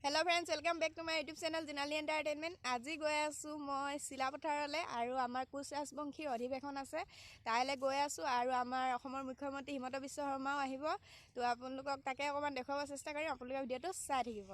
Hello friends, welcome back to my YouTube channel Junali Entertainment. আজি গৈ আছো মই শিলাপথাৰলে আৰু আমাৰ কোচ ৰাজবংশী অধিৱেশন আছে তাইলে গৈ আছো আৰু আমাৰ অসমৰ মুখ্যমন্ত্ৰী হিমন্ত বিশ্ব শৰ্মাও আহিব তো আপোনালোকক তাকে অকমান দেখাব চেষ্টা কৰিম আপোনালোকে ভিডিওটো চাই থাকিব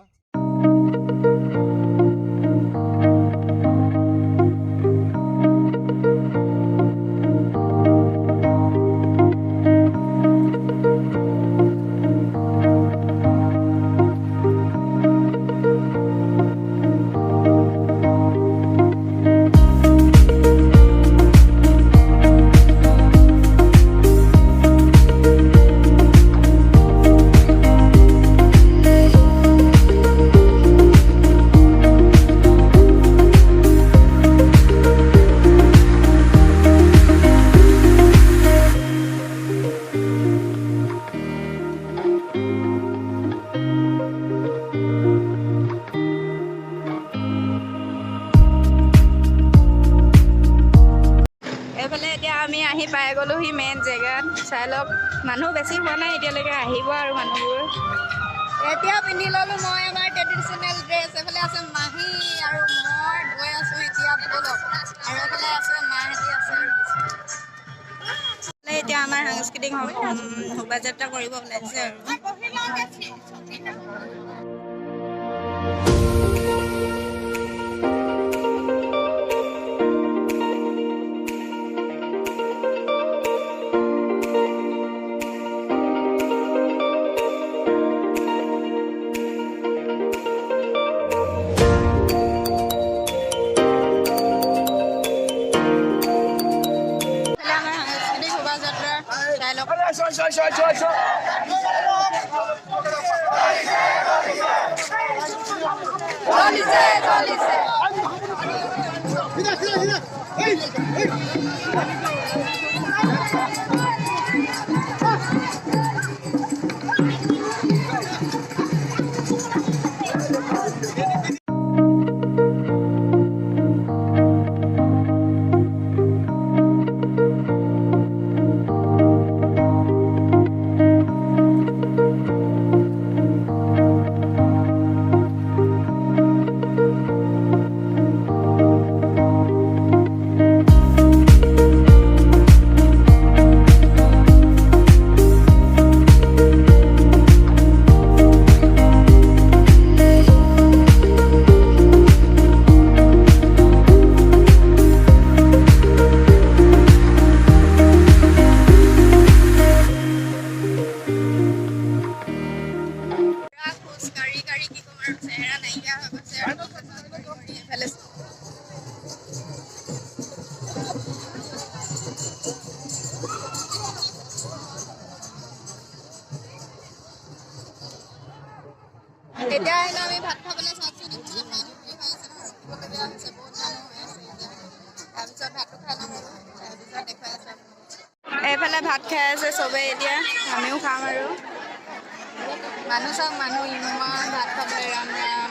আমি আহি পাই গলো হি মেইন জেগাত চাই লওক মানুহ বেছি হোৱা নাই এতিয়ালৈকে আহিব আৰু মানুহবোৰ এতিয়া পিন্ধি ললো মই আমাৰ ট্ৰেডিশনেল ড্ৰেছ এফালে আছে মাহী আৰু মই গৈ আছো এতিয়া বলক আৰু এফালে আছে মাহী আছে এতিয়া আমাৰ সাংস্কৃতিক শোভাযাত্ৰা কৰিব ওলাইছে আৰু এতিয়া আমি ভাত খাবলৈ চাইছো এইফালে ভাত খাই আছে চবেই এতিয়া আমিও খাম আৰু মানুহ চাওক মানুহ ইমান ভাত খাবলৈ ৰাম ৰাম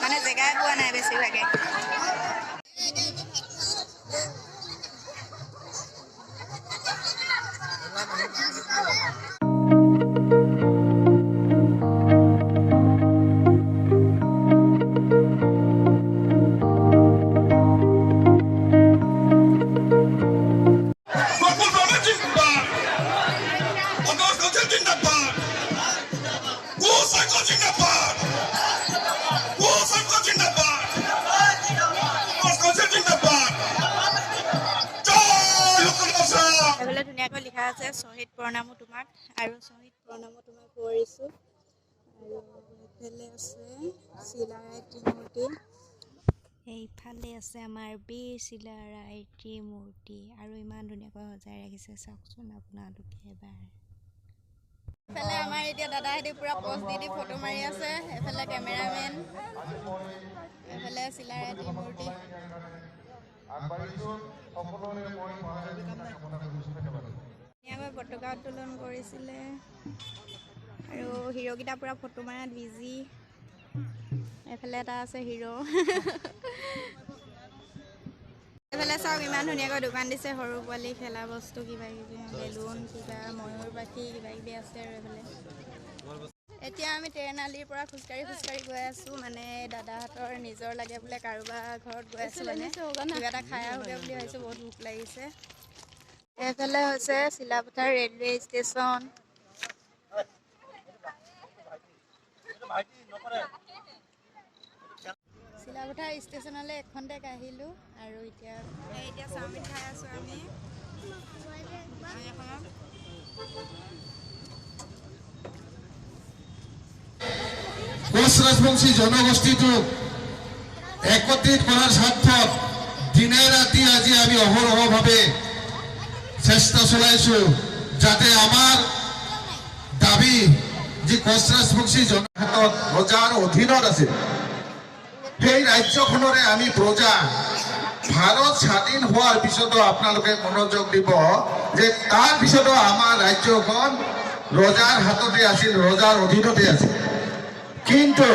মানে জেগাই পোৱা নাই বেছিভাগে ধুনীয়াকৈ লিখা আছে শহীদ প্ৰণামো তোমাক আৰু শহীদ প্ৰণামো তোমাক কৰিছো আৰু এইফালে আছে শিলাৰায়ত্ৰী মূৰ্তি এইফালে আছে আমাৰ বীৰ শিলাৰায়ত্ৰী মূৰ্তি আৰু ইমান ধুনীয়াকৈ সজাই ৰাখিছে চাওকচোন আপোনালোকে এবাৰ এইফালে আমাৰ এতিয়া দাদাহেঁতি পুৰা পষ্ট দি ফটো মাৰি আছে এইফালে কেমেৰামেন এইফালে শিলাৰায়ত্ৰী মূৰ্তি পতাকা উত্তোলন কৰিছিলে আৰু হিৰোকেইটা পুৰা ফটো মাৰাত বিজি এইফালে এটা আছে হিৰো এইফালে চাওক ইমান ধুনীয়াকৈ দোকান দিছে সৰু পোৱালি খেলা বস্তু কিবা কিবি বেলুন কিবা ময়ূৰ পাখি কিবা কিবি আছে আৰু এইফালে এতিয়া আমি ট্ৰেইনালিৰ পৰা খোজকাঢ়ি গৈ আছোঁ মানে দাদাহঁতৰ নিজৰ লাগে বোলে কাৰোবাৰ ঘৰত গৈ আছোঁ মানে কিবা এটা খাই আহোঁগৈ বুলি ভাবিছোঁ বহুত ভোক লাগিছে এইফালে হৈছে চিলাপথাৰ ৰেলৱে ষ্টেচন চিলাপথাৰ ষ্টেচনলৈ এখনতে আহিলোঁ আৰু এতিয়া চাওমিন খাই আছোঁ আমি কোচ ৰাজবংশী জনগোষ্ঠীটোক একত্ৰিত কৰাৰ স্বাৰ্থত দিনে ৰাতি আজি আমি অহৰহভাৱে চেষ্টা চলাইছোঁ যাতে আমাৰ দাবী যি কোচ ৰাজবংশী জনহাতত ৰজাৰ অধীনত আছিল সেই ৰাজ্যখনৰে আমি প্ৰজা ভাৰত স্বাধীন হোৱাৰ পিছতো আপোনালোকে মনোযোগ দিব যে তাৰ পিছতো আমাৰ ৰাজ্যখন ৰজাৰ হাততে আছিল ৰজাৰ অধীনতে আছিল কিন্তু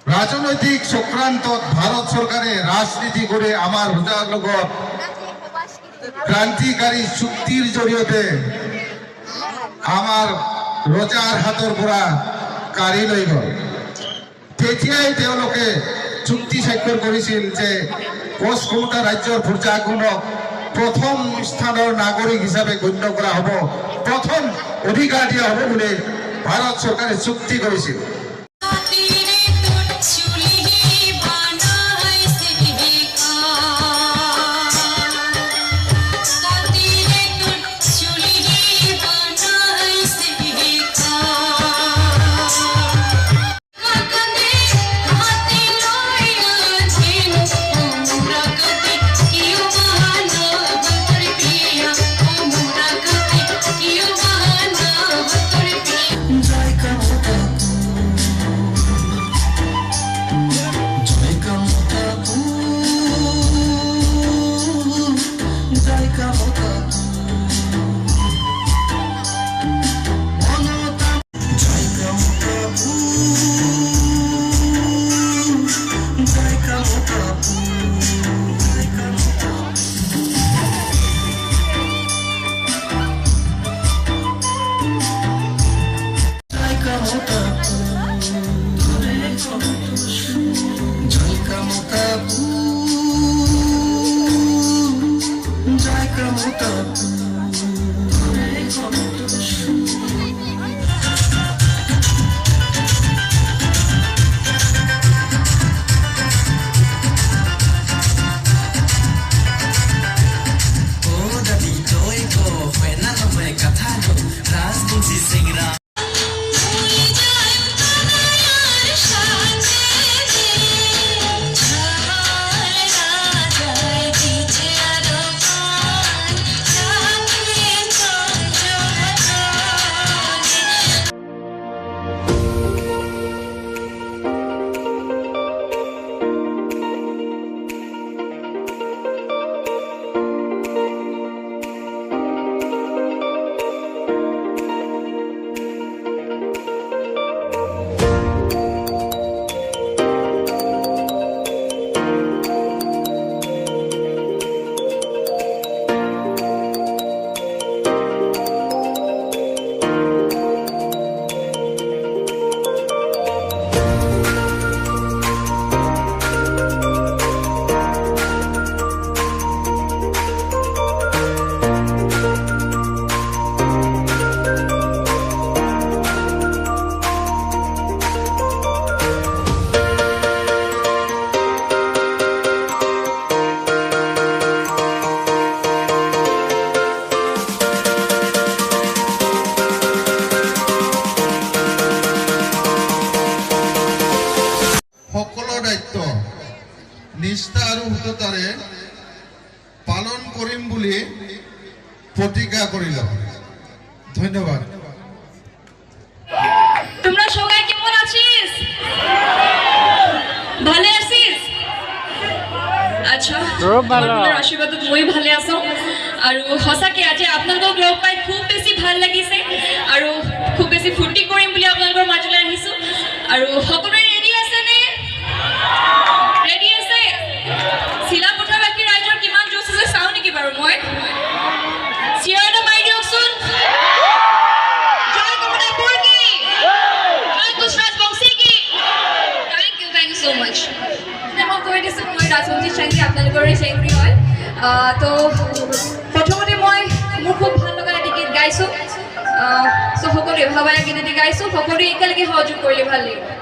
ৰাজনৈতিক চক্ৰান্তত ভাৰত চৰকাৰে ৰাজনীতি কৰি আমাৰ ৰজাৰ লগত ক্ৰান্তিকাৰী চুক্তিৰ জৰিয়তে আমাৰ ৰজাৰ হাতৰ পৰা কাঢ়ি লৈ গ'ল তেতিয়াই তেওঁলোকে চুক্তি স্বাক্ষৰ কৰিছিল যে কোচ কমতা ৰাজ্যৰ প্ৰজাজনক প্ৰথম স্থানৰ নাগৰিক হিচাপে গণ্য কৰা হ'ব প্ৰথম অধিকাৰ দিয়া হ'ব বুলি ভাৰত চৰকাৰে চুক্তি কৰিছিল নিষ্ঠা আৰু সততাৰে পালন কৰিম বুলি প্ৰতিজ্ঞা কৰিল ধন্যবাদ তোমরা সবাই কেমন আছিস ভালো আছিস আচ্ছা খুব ভালো আশীর্বাদ মই ভালে আছো আৰু হসাকে আজি আপোনালোকক লগ পাই খুব বেছি ভাল লাগিছে আৰু খুব বেছি ফুৰ্তি কৰিম বুলি আপোনালোকৰ মাজলৈ আহিছো আৰু সকলোৰে ৰেডি আছে নে ৰেডি আছে চিলাপথাৰবাসী ৰাইজৰ কিমান জোচ আছে চাও নেকি বাৰু মই চিঞৰটো মাৰি দিয়কচোন জয় কমলা পৰকি so much. মই কৈ দিছোঁ মই ৰাজমঞ্জী চেংগ্ৰী আপোনালোকৰে চেংগ্ৰী হয় তো প্ৰথমতে মই মোৰ খুব ভাল লগা এটা গীত গাইছোঁ চ' সকলোৱে ভাবায়া গীত এটি গাইছোঁ সকলোৱে একেলগে সহযোগ কৰিলে ভাল লাগিব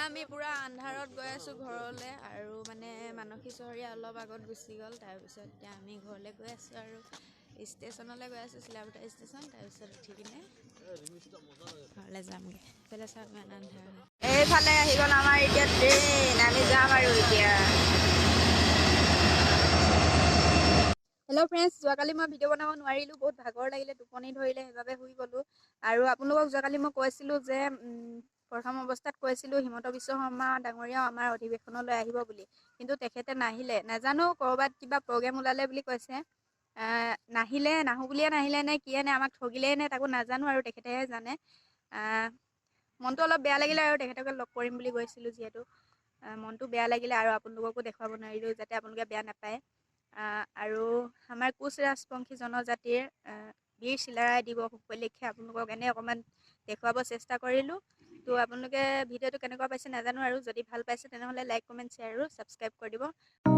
আমি পুৰা আন্ধাৰত গৈ আছোঁ ঘৰলৈ আৰু মানে মানসী চহৰীয়া অলপ আগত গুচি গ'ল তাৰপিছত এতিয়া আমি ঘৰলৈ গৈ আছোঁ আৰু ষ্টেচনলৈ গৈ আছোঁ চিলাপথাৰ ষ্টেচন তাৰপিছত উঠি কিনে ঘৰলৈ যামগৈ এইফালে চাওক ইমান আন্ধাৰ এইফালে আহি গ'ল আমাৰ এতিয়া ট্ৰেইন আমি যাম আৰু এতিয়া হেল্ল' ফ্ৰেণ্ডছ যোৱাকালি মই ভিডিঅ' বনাব নোৱাৰিলোঁ বহুত ভাগৰ লাগিলে টোপনি ধৰিলে সেইবাবে শুই গ'লোঁ আৰু আপোনালোকক যোৱাকালি মই কৈছিলোঁ যে প্ৰথম অৱস্থাত কৈছিলোঁ হিমন্ত বিশ্ব শৰ্মা ডাঙৰীয়াও আমাৰ অধিৱেশনলৈ আহিব বুলি কিন্তু তেখেতে নাহিলে নাজানো ক'ৰবাত কিবা প্ৰগ্ৰেম ওলালে বুলি কৈছে নাহিলে নাহোঁ বুলিয়ে নাহিলে নে কিয়ে নে আমাক ঠগিলেই নে তাকো নাজানো আৰু তেখেতেহে জানে মনটো অলপ বেয়া লাগিলে আৰু তেখেতকে লগ কৰিম বুলি গৈছিলোঁ যিহেতু মনটো বেয়া লাগিলে আৰু আপোনালোককো দেখুৱাব নোৱাৰিলোঁ যাতে আপোনালোকে বেয়া নাপায় আৰু আমাৰ কোচ ৰাজবংশী জনজাতিৰ বীৰ চিলাৰায় দিৱস উপলক্ষে আপোনালোকক এনে অকণমান দেখুৱাব চেষ্টা কৰিলোঁ তো আপোনালোকে ভিডিঅ'টো কেনেকুৱা পাইছে নাজানো আৰু যদি ভাল পাইছে তেনেহ'লে লাইক কমেণ্ট শ্বেয়াৰ আৰু ছাবস্ক্ৰাইব কৰি দিব